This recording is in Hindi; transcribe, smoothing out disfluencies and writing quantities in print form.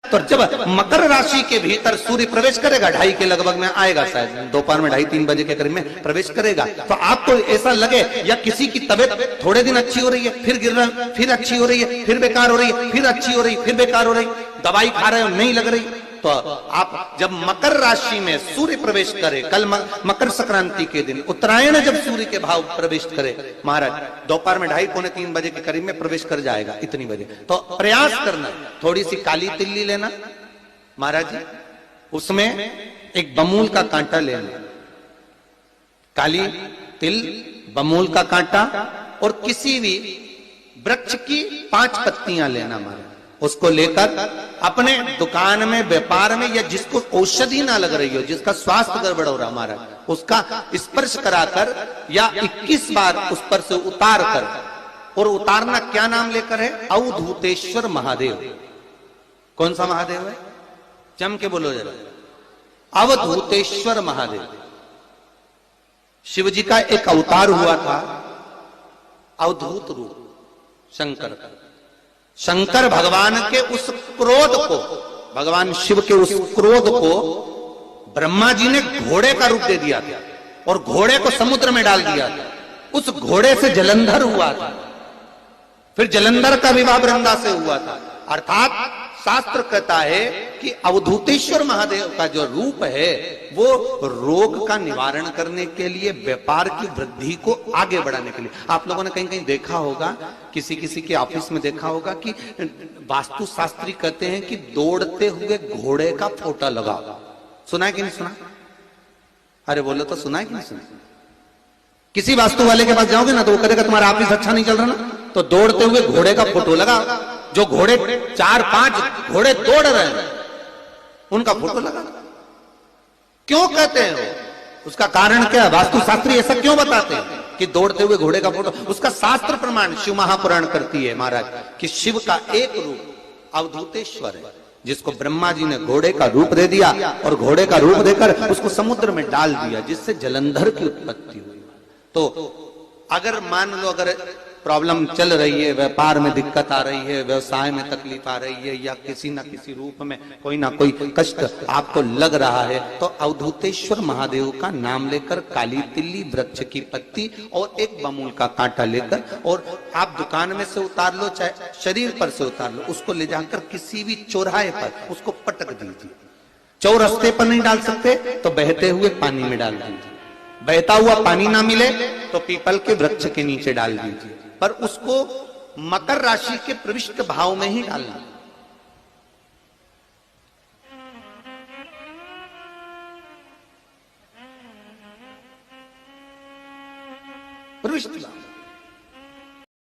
तो जब मकर राशि के भीतर सूर्य प्रवेश करेगा 2:30 के लगभग में आएगा, शायद दोपहर में 2:30-3 बजे के करीब में प्रवेश करेगा, तो आपको ऐसा लगे या किसी की तबीयत थोड़े दिन अच्छी हो रही है, फिर गिर रहा है, फिर अच्छी हो रही है, फिर बेकार हो रही है, फिर अच्छी हो रही है, फिर बेकार हो रही, दवाई खा रहे हो नहीं लग रही, तो आप जब मकर राशि में सूर्य प्रवेश करे, कल मकर संक्रांति के दिन उत्तरायण जब सूर्य के भाव प्रवेश करे महाराज, दोपहर में 2:30-3 बजे के करीब में प्रवेश कर जाएगा इतनी बजे, तो प्रयास करना थोड़ी सी काली तिल्ली लेना महाराज जी, उसमें एक बमूल का कांटा लेना, काली तिल, बमूल का कांटा और किसी भी वृक्ष की 5 पत्तियां लेना महाराज, उसको लेकर अपने दुकान में, व्यापार में, या जिसको औषधि ना लग रही हो, जिसका स्वास्थ्य गड़बड़ हो रहा हमारा, उसका स्पर्श कराकर या 21 बार उस पर से उतार कर, और उतारना क्या नाम लेकर है? अवधूतेश्वर महादेव। कौन सा महादेव है? जम के बोलो जरा, अवधूतेश्वर महादेव। शिव जी का एक अवतार हुआ था, अवधूत रूप शंकर का। शंकर भगवान के उस क्रोध को, भगवान शिव के उस क्रोध को ब्रह्मा जी ने घोड़े का रूप दे दिया था और घोड़े को समुद्र में डाल दिया था। उस घोड़े से जलंधर हुआ था, फिर जलंधर का विवाह वृंदा से हुआ था। अर्थात शास्त्र कहता है कि अवधूतेश्वर महादेव का जो रूप है वो रोग का निवारण करने के लिए, व्यापार की वृद्धि को आगे बढ़ाने के लिए। आप लोगों ने कहीं कहीं देखा होगा, किसी किसी के ऑफिस में देखा होगा कि वास्तु शास्त्री कहते हैं कि दौड़ते हुए घोड़े का फोटो लगा। सुना है कि नहीं सुना? अरे बोलो तो, सुना है कि नहीं सुना? किसी वास्तु वाले के पास जाओगे ना तो वो कहेगा तुम्हारा ऑफिस अच्छा नहीं चल रहा ना, तो दौड़ते हुए घोड़े का फोटो लगा। जो घोड़े 4-5 घोड़े दौड़ रहे हैं उनका फोटो लगा। क्यों कहते हैं वो? उसका कारण क्या है? वास्तु शास्त्री ऐसा क्यों बताते हैं कि दौड़ते हुए घोड़े का फोटो? उसका शास्त्र प्रमाण शिव महापुराण करती है महाराज कि शिव का एक रूप अवधूतेश्वर है, जिसको ब्रह्मा जी ने घोड़े का रूप दे दिया और घोड़े का रूप देकर उसको समुद्र में डाल दिया, जिससे जलंधर की उत्पत्ति हुई। तो अगर मान लो, अगर प्रॉब्लम चल रही है, व्यापार में दिक्कत आ रही है, व्यवसाय में तकलीफ आ रही है, या किसी ना किसी रूप में कोई ना कोई कष्ट आपको लग रहा है, तो अवधूतेश्वर महादेव का नाम लेकर काली तिल्ली, वृक्ष की पत्ती और एक बमूल का कांटा लेकर, और आप दुकान में से उतार लो, चाहे शरीर पर से उतार लो, उसको ले जाकर किसी भी चौराहे पर उसको पटक दीजिए। चौरस्ते पर नहीं डाल सकते तो बहते हुए पानी में डाल दीजिए। बहता हुआ पानी ना मिले तो पीपल के वृक्ष के नीचे डाल दीजिए, पर उसको मकर राशि के प्रविष्ट भाव में ही डालना। प्रविष्ट भाव